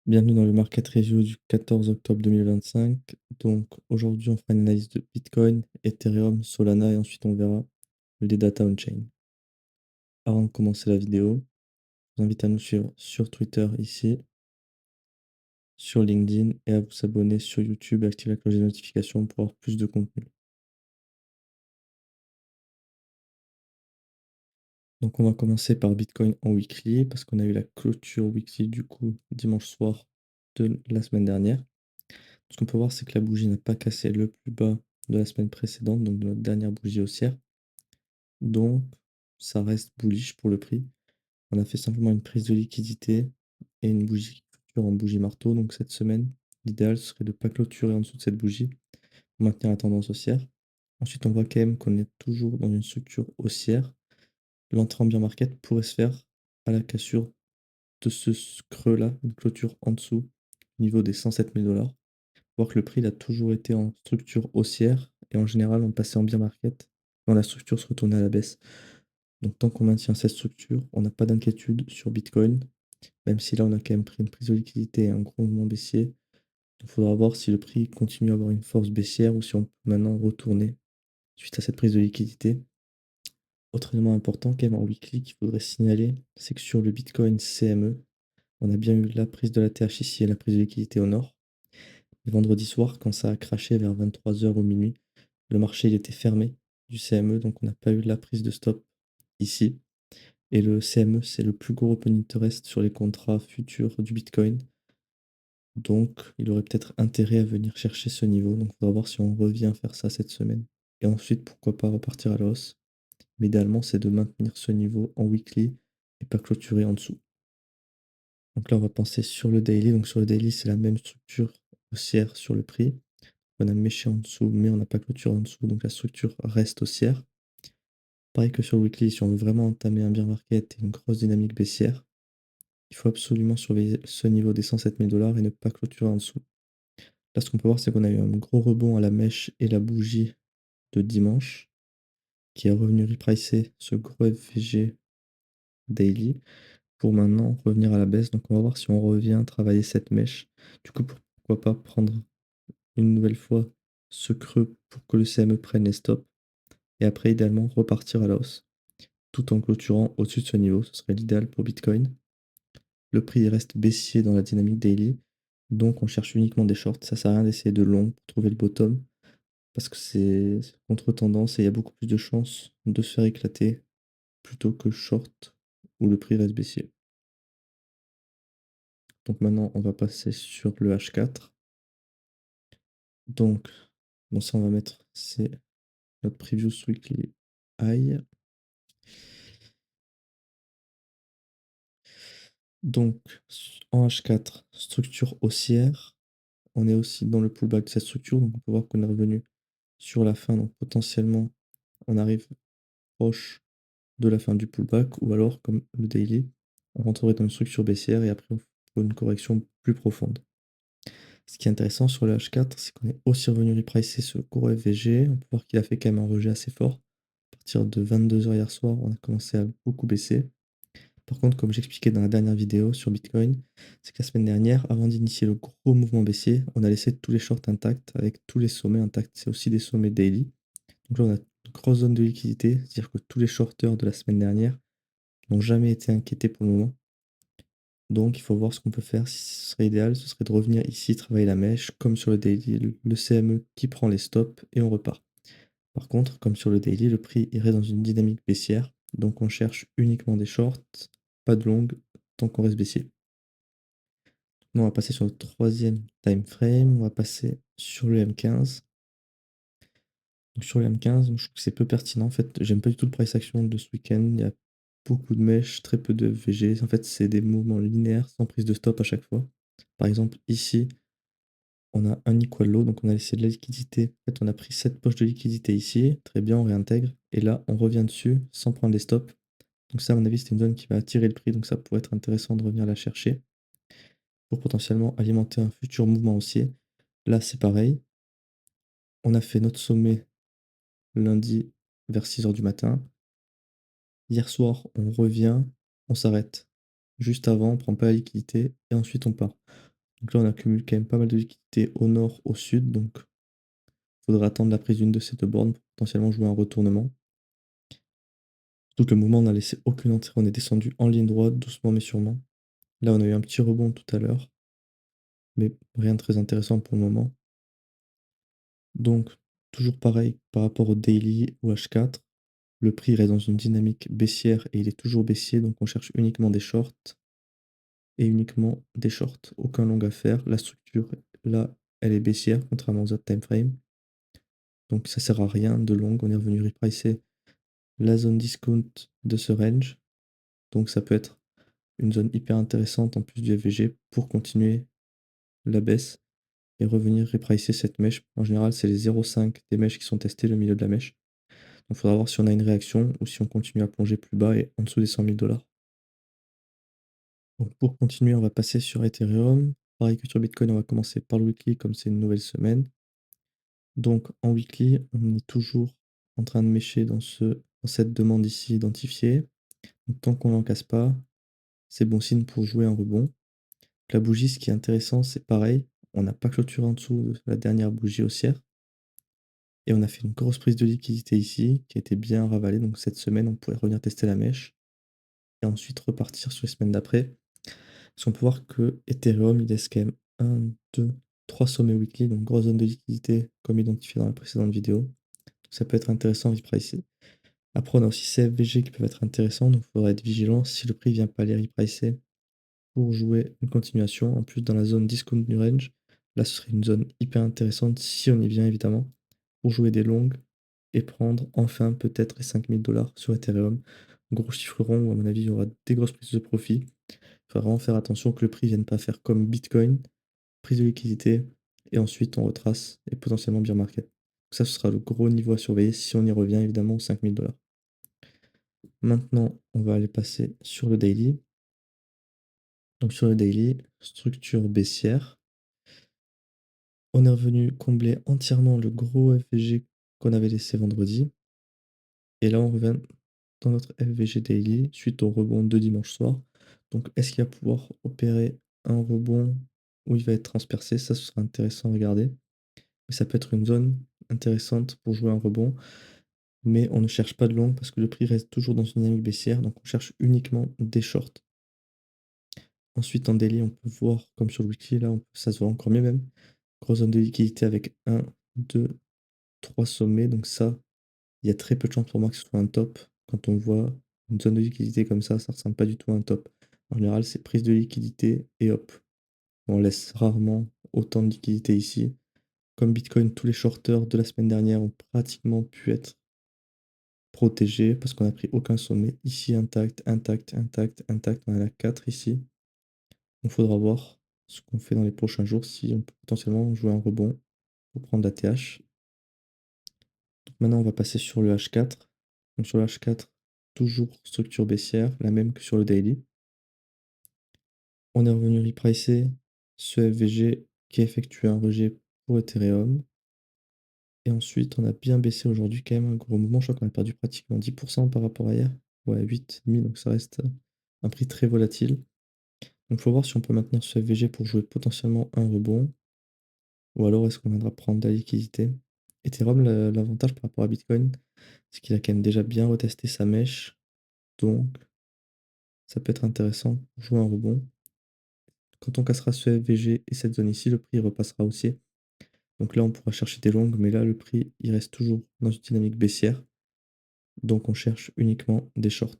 Bienvenue dans le market review du 14 octobre 2025. Donc aujourd'hui, on fera une analyse de Bitcoin, Ethereum, Solana et ensuite on verra les data on-chain. Avant de commencer la vidéo, je vous invite à nous suivre sur Twitter ici, sur LinkedIn et à vous abonner sur YouTube et activer la cloche des notifications pour avoir plus de contenu. Donc on va commencer par Bitcoin en weekly parce qu'on a eu la clôture weekly du coup dimanche soir de la semaine dernière. Ce qu'on peut voir, c'est que la bougie n'a pas cassé le plus bas de la semaine précédente, donc de notre dernière bougie haussière. Donc, ça reste bullish pour le prix. On a fait simplement une prise de liquidité et une bougie future en bougie marteau. Donc, cette semaine, l'idéal serait de ne pas clôturer en dessous de cette bougie pour maintenir la tendance haussière. Ensuite, on voit quand même qu'on est toujours dans une structure haussière. L'entrée en bear market pourrait se faire à la cassure de ce creux-là, une clôture en dessous, au niveau des 107 000 $. Voir que le prix il a toujours été en structure haussière et en général on passait en bear market quand la structure se retournait à la baisse. Donc tant qu'on maintient cette structure, on n'a pas d'inquiétude sur Bitcoin, même si là on a quand même pris une prise de liquidité et un gros mouvement baissier. Il faudra voir si le prix continue à avoir une force baissière ou si on peut maintenant retourner suite à cette prise de liquidité. Autre élément important quand même en weekly qu'il faudrait signaler, c'est que sur le Bitcoin CME, on a bien eu la prise de la TH ici et la prise de liquidité au nord. Et vendredi soir, quand ça a craché vers 23 h ou minuit, le marché il était fermé du CME, donc on n'a pas eu la prise de stop ici. Et le CME, c'est le plus gros open interest sur les contrats futurs du Bitcoin. Donc, il aurait peut-être intérêt à venir chercher ce niveau. Donc, il faudra voir si on revient faire ça cette semaine. Et ensuite, pourquoi pas repartir à la hausse. Mais idéalement, c'est de maintenir ce niveau en weekly et pas clôturer en dessous. Donc là, on va penser sur le daily. Donc, sur le daily, c'est la même structure haussière sur le prix. On a méché en dessous, mais on n'a pas clôturé en dessous. Donc, la structure reste haussière. Pareil que sur le weekly, si on veut vraiment entamer un bear market et une grosse dynamique baissière, il faut absolument surveiller ce niveau des 107 000 $ et ne pas clôturer en dessous. Là, ce qu'on peut voir, c'est qu'on a eu un gros rebond à la mèche et la bougie de dimanche, qui est revenu repricer ce gros FVG daily pour maintenant revenir à la baisse. Donc, on va voir si on revient travailler cette mèche. Du coup, pourquoi pas prendre une nouvelle fois ce creux pour que le CME prenne les stops et après, idéalement, repartir à la hausse tout en clôturant au-dessus de ce niveau. Ce serait l'idéal pour Bitcoin. Le prix reste baissier dans la dynamique daily, donc on cherche uniquement des shorts. Ça sert à rien d'essayer de long pour trouver le bottom, parce que c'est contre-tendance et il y a beaucoup plus de chances de se faire éclater plutôt que short où le prix reste baissier. Donc maintenant, on va passer sur le H4. Donc, bon ça on va mettre, c'est notre Previous Weekly High. Donc en H4, structure haussière. On est aussi dans le pullback de cette structure, donc on peut voir qu'on est revenu sur la fin, donc potentiellement on arrive proche de la fin du pullback, ou alors comme le daily, on rentrerait dans une structure baissière et après on fait une correction plus profonde. Ce qui est intéressant sur le H4, c'est qu'on est aussi revenu repricer ce gros FVG. On peut voir qu'il a fait quand même un rejet assez fort. À partir de 22 h hier soir, on a commencé à beaucoup baisser. Par contre, comme j'expliquais dans la dernière vidéo sur Bitcoin, c'est que la semaine dernière, avant d'initier le gros mouvement baissier, on a laissé tous les shorts intacts avec tous les sommets intacts. C'est aussi des sommets daily. Donc là, on a une grosse zone de liquidité, c'est-à-dire que tous les shorters de la semaine dernière n'ont jamais été inquiétés pour le moment. Donc il faut voir ce qu'on peut faire. Si ce serait idéal, ce serait de revenir ici, travailler la mèche, comme sur le daily, le CME qui prend les stops et on repart. Par contre, comme sur le daily, le prix irait dans une dynamique baissière. Donc on cherche uniquement des shorts, pas de longues, tant qu'on reste baissier. Maintenant, on va passer sur le troisième time frame. On va passer sur le M15. Donc sur le M15, je trouve que c'est peu pertinent. En fait, j'aime pas du tout le price action de ce week-end. Il y a beaucoup de mèches, très peu de VG. En fait, c'est des mouvements linéaires sans prise de stop à chaque fois. Par exemple, ici, on a un equal low, donc on a laissé de la liquidité. En fait, on a pris cette poche de liquidité ici. Très bien, on réintègre. Et là, on revient dessus sans prendre des stops. Donc ça, à mon avis, c'est une zone qui va attirer le prix. Donc ça pourrait être intéressant de revenir la chercher pour potentiellement alimenter un futur mouvement haussier. Là, c'est pareil. On a fait notre sommet lundi vers 6 h du matin. Hier soir, on revient, on s'arrête. Juste avant, on prend pas la liquidité et ensuite on part. Donc là, on accumule quand même pas mal de liquidités au nord, au sud, donc il faudra attendre la prise d'une de ces 2 bornes pour potentiellement jouer un retournement. Surtout que le mouvement n'a laissé aucune entrée, on est descendu en ligne droite, doucement mais sûrement. Là, on a eu un petit rebond tout à l'heure, mais rien de très intéressant pour le moment. Donc, toujours pareil par rapport au daily ou H4, le prix reste dans une dynamique baissière et il est toujours baissier, donc on cherche uniquement des shorts et uniquement des shorts. Aucun long à faire. La structure, là, elle est baissière, contrairement aux autres time frames. Donc ça sert à rien de long. On est revenu repricer la zone discount de ce range. Donc ça peut être une zone hyper intéressante en plus du FVG pour continuer la baisse et revenir repricer cette mèche. En général, c'est les 0,5 des mèches qui sont testées, le milieu de la mèche. Donc il faudra voir si on a une réaction ou si on continue à plonger plus bas et en dessous des 100 000 $. Donc pour continuer, on va passer sur Ethereum. Pareil que sur Bitcoin, on va commencer par le weekly comme c'est une nouvelle semaine. Donc en weekly, on est toujours en train de mêcher dans cette demande ici identifiée. Donc, tant qu'on n'en casse pas, c'est bon signe pour jouer un rebond. La bougie, ce qui est intéressant, c'est pareil. On n'a pas clôturé en dessous de la dernière bougie haussière. Et on a fait une grosse prise de liquidité ici, qui a été bien ravalée. Donc cette semaine, on pourrait revenir tester la mèche. Et ensuite repartir sur les semaines d'après. Parce qu'on peut voir que Ethereum, il laisse quand même 1, 2, 3 sommets weekly, donc grosse zone de liquidité, comme identifié dans la précédente vidéo. Donc ça peut être intéressant à repricer. Après, on a aussi CFVG qui peuvent être intéressants, donc il faudra être vigilant si le prix ne vient pas les repricer pour jouer une continuation. En plus, dans la zone discount du range, là, ce serait une zone hyper intéressante si on y vient évidemment, pour jouer des longues et prendre enfin peut-être les 5 000 $ sur Ethereum. Gros chiffre rond où à mon avis il y aura des grosses prises de profit. Il faut vraiment faire attention que le prix ne vienne pas faire comme Bitcoin, prise de liquidité, et ensuite on retrace et potentiellement bear market. Donc ça, ce sera le gros niveau à surveiller si on y revient évidemment aux 5 000 $. Maintenant, on va aller passer sur le daily. Donc sur le daily, structure baissière. On est revenu combler entièrement le gros FVG qu'on avait laissé vendredi. Et là, on revient dans notre FVG daily suite au rebond de dimanche soir. Donc est-ce qu'il va pouvoir opérer un rebond où il va être transpercé? Ça, ce sera intéressant à regarder. Mais ça peut être une zone intéressante pour jouer un rebond. Mais on ne cherche pas de long parce que le prix reste toujours dans une dynamique baissière. Donc on cherche uniquement des shorts. Ensuite, en daily, on peut voir, comme sur le weekly, là, ça se voit encore mieux même. Grosse zone de liquidité avec 1, 2, 3 sommets. Donc ça, il y a très peu de chances pour moi que ce soit un top. Quand on voit une zone de liquidité comme ça ne ressemble pas du tout à un top. En général, c'est prise de liquidité et hop. On laisse rarement autant de liquidité ici. Comme Bitcoin, tous les shorters de la semaine dernière ont pratiquement pu être protégés parce qu'on n'a pris aucun sommet. Ici, intact, intact, intact, intact. On en a 4 ici. Il faudra voir ce qu'on fait dans les prochains jours, si on peut potentiellement jouer un rebond pour prendre la TH. Donc maintenant, on va passer sur le H4. Donc sur le H4, toujours structure baissière, la même que sur le daily. On est revenu repricer ce FVG qui a effectué un rejet pour Ethereum. Et ensuite, on a bien baissé aujourd'hui quand même un gros mouvement. Je crois qu'on a perdu pratiquement 10% par rapport à hier. Ouais, 8,5, donc ça reste un prix très volatile. Donc il faut voir si on peut maintenir ce FVG pour jouer potentiellement un rebond. Ou alors est-ce qu'on viendra prendre de la liquidité? Ethereum, l'avantage par rapport à Bitcoin, c'est qu'il a quand même déjà bien retesté sa mèche. Donc ça peut être intéressant pour jouer un rebond. Quand on cassera ce FVG et cette zone ici, le prix repassera haussier. Donc là, on pourra chercher des longues, mais là, le prix, il reste toujours dans une dynamique baissière. Donc on cherche uniquement des shorts.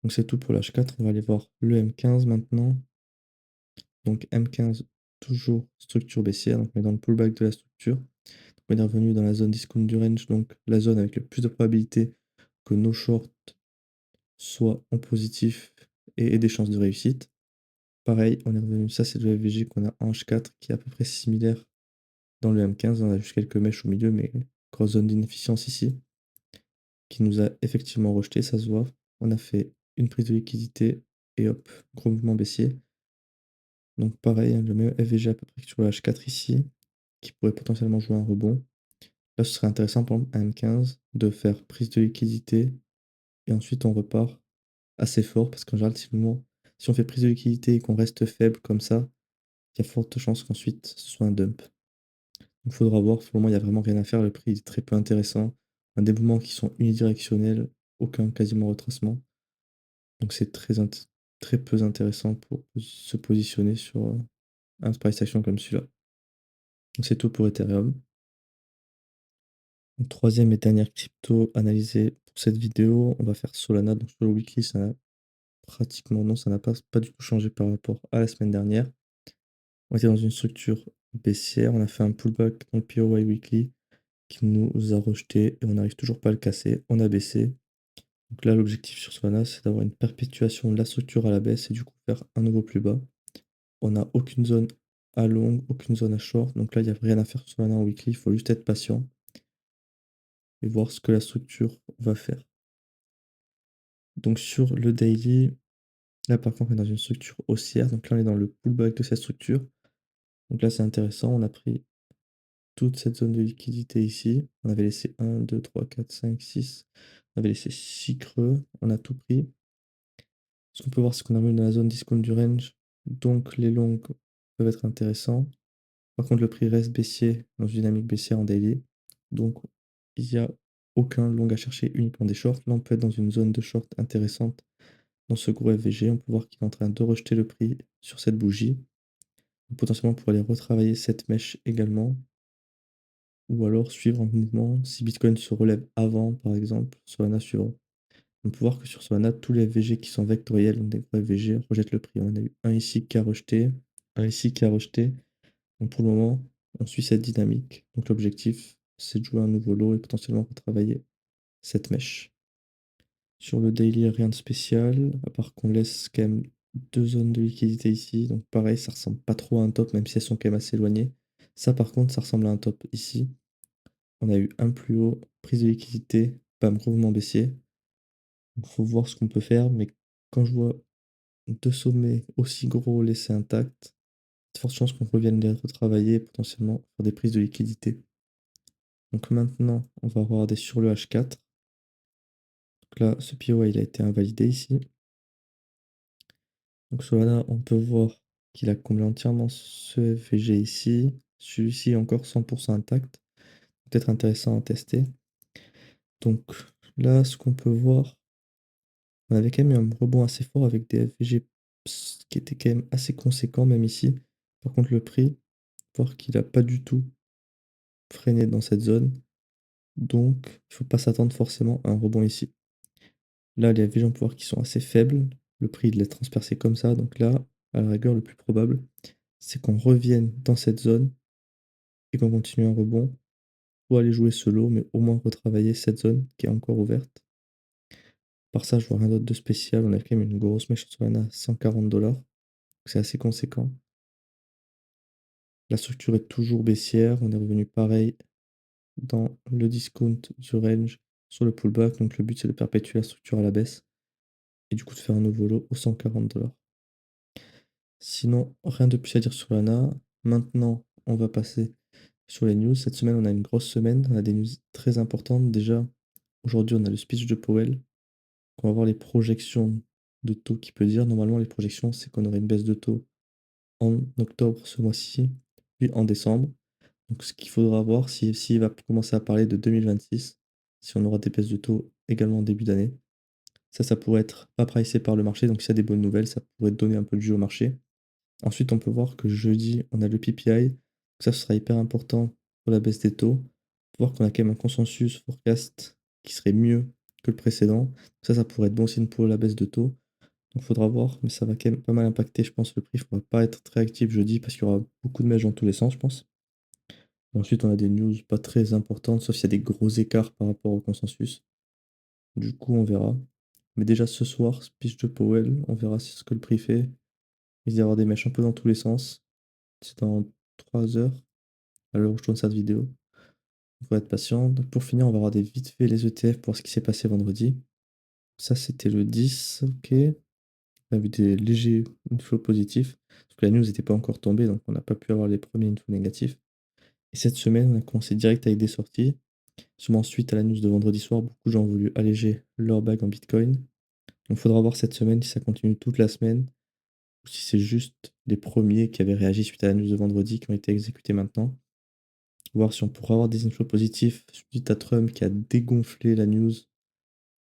Donc c'est tout pour l'H4. On va aller voir le M15 maintenant. Donc M15, toujours structure baissière. Donc on est dans le pullback de la structure. Donc on est revenu dans la zone discount du range, donc la zone avec le plus de probabilité que nos shorts soient en positif et aient des chances de réussite. Pareil, on est revenu, ça c'est le FVG qu'on a en H4 qui est à peu près similaire dans le M15. On a juste quelques mèches au milieu, mais grosse zone d'inefficience ici qui nous a effectivement rejeté, ça se voit. On a fait une prise de liquidité et hop, gros mouvement baissier. Donc pareil, hein, le même FVG à peu près que sur le H4 ici, qui pourrait potentiellement jouer un rebond. Là, ce serait intéressant, par exemple, à M15, de faire prise de liquidité et ensuite on repart assez fort parce qu'en général, si le mouvement Si on fait prise de liquidité et qu'on reste faible comme ça, il y a forte chance qu'ensuite ce soit un dump. Il faudra voir, pour le moment, il y a vraiment rien à faire, le prix est très peu intéressant. Un des mouvements qui sont unidirectionnels, aucun quasiment retracement. Donc c'est très peu intéressant pour se positionner sur, un price action comme celui-là. Donc c'est tout pour Ethereum. Donc 3e et dernière crypto analysée pour cette vidéo, on va faire Solana. Donc sur le weekly, ça n'a pratiquement non, ça n'a pas du tout changé par rapport à la semaine dernière. On était dans une structure baissière, on a fait un pullback dans le POY weekly qui nous a rejeté et on n'arrive toujours pas à le casser. On a baissé. Donc là, l'objectif sur Solana, c'est d'avoir une perpétuation de la structure à la baisse et du coup faire un nouveau plus bas. On n'a aucune zone à long, aucune zone à short. Donc là, il n'y a rien à faire sur Solana en weekly. Il faut juste être patient et voir ce que la structure va faire. Donc sur le daily, là par contre, on est dans une structure haussière. Donc là, on est dans le pullback de cette structure. Donc là, c'est intéressant. On a pris toute cette zone de liquidité ici. On avait laissé 1, 2, 3, 4, 5, 6. On avait laissé 6 creux. On a tout pris. Ce qu'on peut voir, c'est qu'on arrive dans la zone discount du range. Donc les longs peuvent être intéressants. Par contre, le prix reste baissier dans une dynamique baissière en daily. Donc il n'y a aucun long à chercher, uniquement des shorts. Là, on peut être dans une zone de short intéressante. Dans ce gros FVG, on peut voir qu'il est en train de rejeter le prix sur cette bougie. Potentiellement pour aller retravailler cette mèche également. Ou alors suivre un mouvement. Si Bitcoin se relève avant, par exemple, Solana suivra. On peut voir que sur Solana, tous les FVG qui sont vectoriels, donc des gros FVG, rejettent le prix. On a eu un ici qui a rejeté, un ici qui a rejeté. Donc pour le moment, on suit cette dynamique. Donc l'objectif, c'est de jouer un nouveau lot et potentiellement retravailler cette mèche. Sur le daily, rien de spécial, à part qu'on laisse quand même 2 zones de liquidité ici. Donc pareil, ça ressemble pas trop à un top, même si elles sont quand même assez éloignées. Ça par contre, ça ressemble à un top ici. On a eu un plus haut, prise de liquidité, bam, mouvement baissier. Il faut voir ce qu'on peut faire, mais quand je vois 2 sommets aussi gros laissés intacts, de fortes chances qu'on revienne les retravailler et potentiellement faire des prises de liquidité. Donc maintenant, on va regarder sur le H4. Donc là, ce POI il a été invalidé ici. Donc Solana, on peut voir qu'il a comblé entièrement ce FVG ici. Celui-ci est encore 100% intact. Peut-être intéressant à tester. Donc là, ce qu'on peut voir, on avait quand même eu un rebond assez fort avec des FVG qui étaient quand même assez conséquents, même ici. Par contre, le prix, voir qu'il n'a pas du tout freiné dans cette zone. Donc, il ne faut pas s'attendre forcément à un rebond ici. Là, les FVG, on peut voir qu'ils sont assez faibles. Le prix, il est transpercé comme ça. Donc là, à la rigueur, le plus probable, c'est qu'on revienne dans cette zone et qu'on continue un rebond pour aller jouer solo, mais au moins retravailler cette zone qui est encore ouverte. Par ça, je vois rien d'autre de spécial. On a quand même une grosse mèche sur Solana, 140 $. C'est assez conséquent. La structure est toujours baissière. On est revenu pareil dans le discount du range sur le pullback. Donc le but, c'est de perpétuer la structure à la baisse et du coup de faire un nouveau lot aux 140 $. Sinon, rien de plus à dire sur Lana. Maintenant, on va passer sur les news. Cette semaine, on a une grosse semaine. On a des news très importantes. Déjà, aujourd'hui, on a le speech de Powell. On va voir les projections de taux qu'il peut dire. Normalement, les projections, c'est qu'on aurait une baisse de taux en octobre ce mois-ci, puis en décembre. Donc, ce qu'il faudra voir, s'il va commencer à parler de 2026, si on aura des baisses de taux également en début d'année. Ça pourrait être pas pricé par le marché. Donc, s'il y a des bonnes nouvelles, ça pourrait donner un peu de jus au marché. Ensuite, on peut voir que jeudi, on a le PPI. Ça, ce sera hyper important pour la baisse des taux. On peut voir qu'on a quand même un consensus forecast qui serait mieux que le précédent. Ça pourrait être bon signe pour la baisse de taux. Donc, il faudra voir, mais ça va quand même pas mal impacter, je pense, le prix. Il ne faudra pas être très actif jeudi parce qu'il y aura beaucoup de mèches dans tous les sens, je pense. Et ensuite, on a des news pas très importantes, sauf s'il y a des gros écarts par rapport au consensus. Du coup, on verra. Mais déjà ce soir, speech de Powell, on verra ce que le prix fait. Il va y avoir des mèches un peu dans tous les sens. C'est dans 3 heures, à l'heure où je tourne cette vidéo. Il faut être patient. Donc pour finir, on va regarder vite fait les ETF pour voir ce qui s'est passé vendredi. Ça, c'était le 10, ok. On a vu des légers infos positifs. Parce que la news n'était pas encore tombée, donc on n'a pas pu avoir les premiers infos négatifs. Et cette semaine, on a commencé direct avec des sorties. Sûrement suite à la news de vendredi soir, beaucoup de gens ont voulu alléger leur bag en Bitcoin. Donc il faudra voir cette semaine si ça continue toute la semaine. ou si c'est juste les premiers qui avaient réagi suite à la news de vendredi qui ont été exécutés maintenant. Voir si on pourra avoir des infos positifs suite à Trump qui a dégonflé la news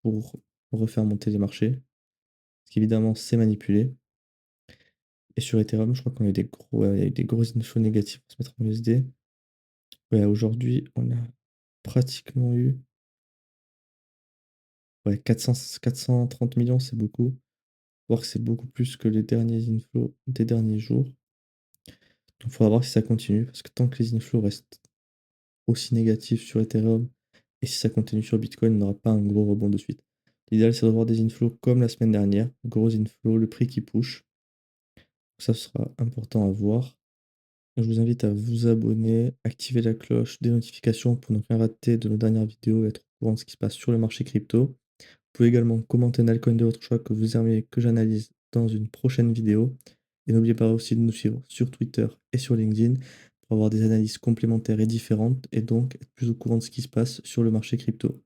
pour refaire monter les marchés. Parce qu'évidemment, c'est manipulé. Et sur Ethereum, je crois qu'on a eu des gros, il y a eu des grosses infos négatives pour se mettre en USD. Ouais, aujourd'hui, on a pratiquement eu ouais, 430 millions, c'est beaucoup. Voir que c'est beaucoup plus que les derniers inflows des derniers jours. Donc, il faudra voir si ça continue, parce que tant que les inflows restent aussi négatifs sur Ethereum, et si ça continue sur Bitcoin, on n'aura pas un gros rebond de suite. L'idéal, c'est d'avoir des inflows comme la semaine dernière, gros inflows, le prix qui push. Ça sera important à voir. Je vous invite à vous abonner, activer la cloche des notifications pour ne rien rater de nos dernières vidéos et être au courant de ce qui se passe sur le marché crypto. Vous pouvez également commenter un altcoin de votre choix que vous aimeriez que j'analyse dans une prochaine vidéo. Et n'oubliez pas aussi de nous suivre sur Twitter et sur LinkedIn pour avoir des analyses complémentaires et différentes et donc être plus au courant de ce qui se passe sur le marché crypto.